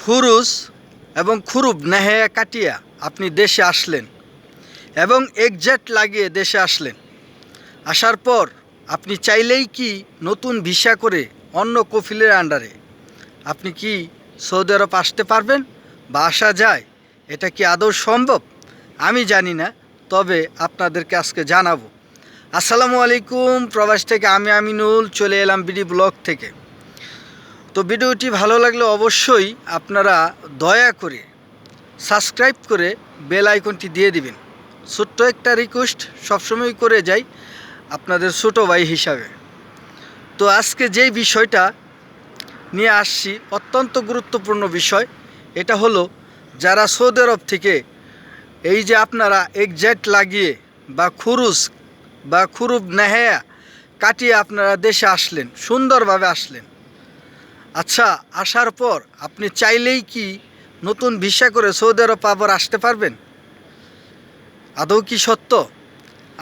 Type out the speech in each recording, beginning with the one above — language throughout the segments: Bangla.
খুরুজ এবং খুরুব নেহেয়া কাটিয়া আপনি দেশে আসলেন এবং এক্সাক্ট লাগিয়ে দেশে আসলেন। আসার পর আপনি চাইলেই কি নতুন ভিসা করে অন্য কফিলের আন্ডারে আপনি কি সৌদি আরব আসতে পারবেন বা আসা যায়? এটা কি আদৌ সম্ভব? আমি জানি না, তবে আপনাদেরকে আজকে জানাবো। আসসালামু আলাইকুম, প্রবাস থেকে আমি আমিনুল চলে এলাম বিডি ব্লগ থেকে। তো ভিডিওটি ভালো লাগলে অবশ্যই আপনারা দয়া করে সাবস্ক্রাইব করে বেল আইকনটি দিয়ে দিবেন। ছোট্ট একটা রিকোয়েস্ট সবসময় করে যাই আপনাদের ছোটো ভাই হিসাবে। তো আজকে যেই বিষয়টা নিয়ে আসছি অত্যন্ত গুরুত্বপূর্ণ বিষয়। এটা হলো যারা সৌদি আরব থেকে এই যে আপনারা এক্সাক্ট লাগিয়ে বা খুরুজ বা খুরুব নেহেয়া কাটিয়ে আপনারা দেশে আসলেন, সুন্দরভাবে আসলেন। আচ্ছা, আসার পর আপনি চাইলেই কি নতুন ভিসা করে সৌদি আরব আবার আসতে পারবেন? আদৌ কি সত্য?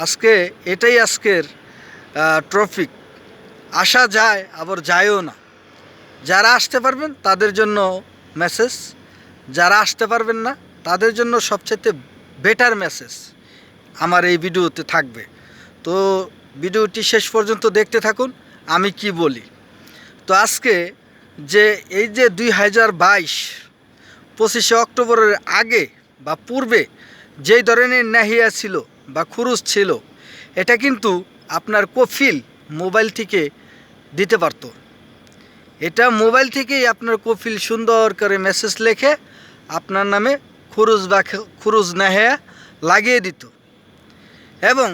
আজকে এটাই আজকের টপিক। আসা যায় আবার যায়ও না। যারা আসতে পারবেন তাদের জন্য মেসেজ, যারা আসতে পারবেন না তাদের জন্য সবচেয়ে বেটার মেসেজ আমার এই ভিডিওতে থাকবে। তো ভিডিওটি শেষ পর্যন্ত দেখতে থাকুন আমি কি বলি। তো আজকে যে এই যে 2022 25শে অক্টোবরের আগে বা পূর্বে যেই ধরনের নাহিয়া ছিল বা খুরুজ ছিল, এটা কিন্তু আপনার কফিল মোবাইল থেকে দিতে পারতো। এটা মোবাইল থেকেই আপনার কফিল সুন্দর করে মেসেজ লিখে আপনার নামে খুরুজ বা খুরুজ নাহিয়া লাগিয়ে দিত এবং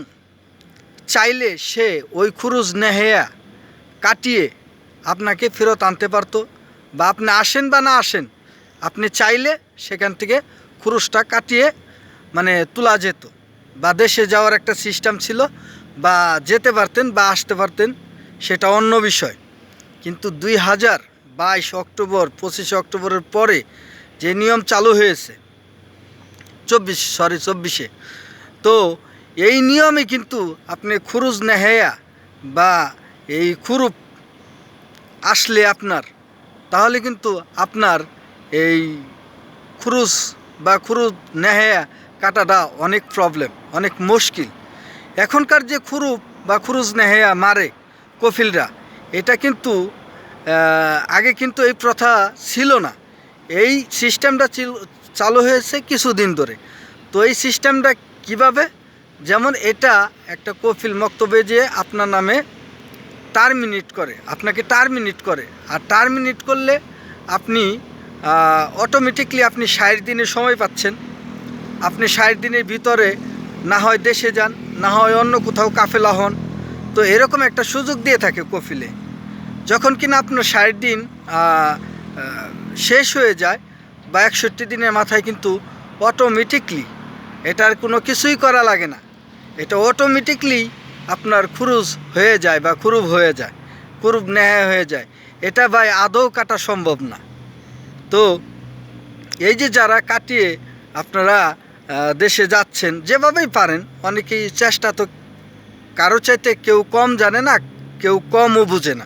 চাইলে সে ওই খুরুজ নাহিয়া কাটিয়ে আপনাকে ফেরত আনতে পারতো। বা আপনি আসেন বা না আসেন, আপনি চাইলে সেখান থেকে খুরুজটা কাটিয়ে মানে তোলা যেত বা দেশে যাওয়ার একটা সিস্টেম ছিল, বা যেতে পারতেন বা আসতে পারতেন, সেটা অন্য বিষয়। কিন্তু 2022 অক্টোবর 25শে অক্টোবরের পরে যে নিয়ম চালু হয়েছে 24শে, তো এই নিয়মে কিন্তু আপনি খুরুজ নেহেয়া বা এই খুরুপ আসলে আপনার, তাহলে কিন্তু আপনার এই খুরুজ বা খুরুজ নেহেয়া কাটাটা অনেক প্রবলেম, অনেক মুশকিল। এখনকার যে খুরুপ বা খুরুজ নেহেয়া মারে কফিলরা, এটা কিন্তু আগে কিন্তু এই প্রথা ছিল না। এই সিস্টেমটা চালু হয়েছে কিছুদিন ধরে। তো এই সিস্টেমটা কিভাবে, যেমন এটা একটা কফিল মক্তবে যে আপনার নামে টার্মিনেট করে, আপনাকে টার্মিনেট করে, আর টার্মিনেট করলে আপনি অটোমেটিকলি আপনি 60 দিনের সময় পাচ্ছেন। আপনি 60 দিনের ভিতরে না হয় দেশে যান, না হয় অন্য কোথাও কাফেলা হন। তো এরকম একটা সুযোগ দিয়ে থাকে কফিলে। যখন কিনা আপনার 60 দিন শেষ হয়ে যায় বা 61 দিনের মাথায় কিন্তু অটোমেটিকলি, এটার কোনো কিছুই করা লাগে না, এটা অটোমেটিকলি আপনার খুরুজ হয়ে যায় বা খুরুব হয়ে যায়, খুরুব নেহা হয়ে যায়। এটা ভাই আদৌ কাটা সম্ভব না। তো এই যে যারা কাটিয়ে আপনারা দেশে যাচ্ছেন যেভাবেই পারেন, অনেকেই চেষ্টা তো কারো চাইতে কেউ কম জানে না, কেউ কমও বুঝে না।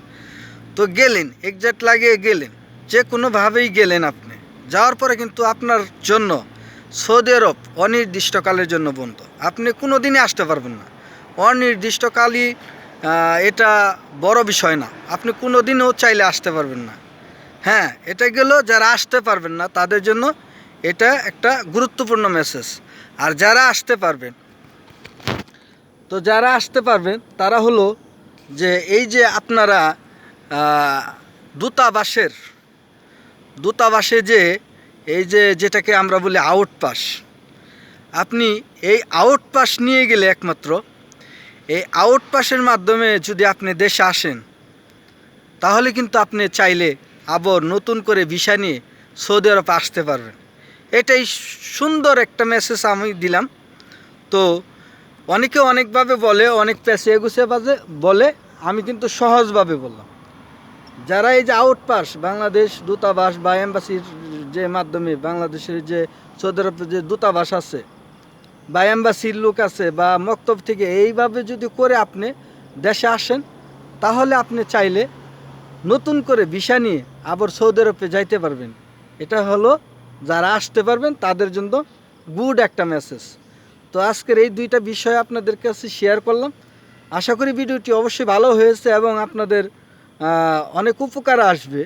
তো গেলেন, এক্সাক্ট লাগিয়ে গেলেন, যে কোনোভাবেই গেলেন আপনি, যাওয়ার পরে কিন্তু আপনার জন্য সৌদি আরব অনির্দিষ্টকালের জন্য বন্ধ। আপনি কোনো দিনই আসতে পারবেন না। অনির্দিষ্টকালই এটা বড় বিষয় না, আপনি কোনো দিনও চাইলে আসতে পারবেন না। হ্যাঁ, এটা গেল যারা আসতে পারবেন না তাদের জন্য এটা একটা গুরুত্বপূর্ণ মেসেজ। আর যারা আসতে পারবেন, তো যারা আসতে পারবেন তারা হলো যে এই যে আপনারা দূতাবাসে যে এই যে যেটাকে আমরা বলি আউটপাস, আপনি এই আউটপাস নিয়ে গেলে একমাত্র এই আউটপাসের মাধ্যমে যদি আপনি দেশে আসেন, তাহলে কিন্তু আপনি চাইলে আবার নতুন করে ভিসা নিয়ে সৌদি আরব আসতে পারবেন। এটাই সুন্দর একটা মেসেজ আমি দিলাম। তো অনেকে অনেকভাবে বলে, অনেক পেঁচিয়ে গুছিয়ে বলে, আমি কিন্তু সহজভাবে বললাম। যারা এই যে আউটপাস বাংলাদেশ দূতাবাস বা এম্বাসির যে মাধ্যমে বাংলাদেশের যে সৌদি আরবের যে দূতাবাস আছে বা এম্বাসির লোক আছে বা মক্তব থেকে এইভাবে যদি করে আপনি দেশে আসেন, তাহলে আপনি চাইলে নতুন করে ভিসা নিয়ে আবার সৌদি আরবে যাইতে পারবেন। এটা হলো যারা আসতে পারবেন তাদের জন্য গুড একটা মেসেজ। তো আজকের এই দুইটা বিষয় আপনাদের কাছে শেয়ার করলাম। আশা করি ভিডিওটি অবশ্যই ভালো হয়েছে এবং আপনাদের অনেক উপকার আসবে।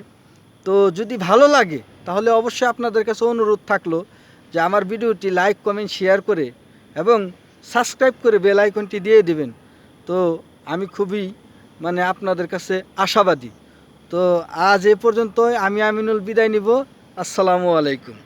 তো যদি ভালো লাগে তাহলে অবশ্যই আপনাদের কাছে অনুরোধ থাকলো যে আমার ভিডিওটি লাইক কমেন্ট শেয়ার করে এবং সাবস্ক্রাইব করে বেল আইকনটি দিয়ে দিবেন। তো আমি খুবই আপনাদের কাছে আশাবাদী। তো আজ এ পর্যন্তই, আমি আমিনুল বিদায় নিব। আসসালামু আলাইকুম।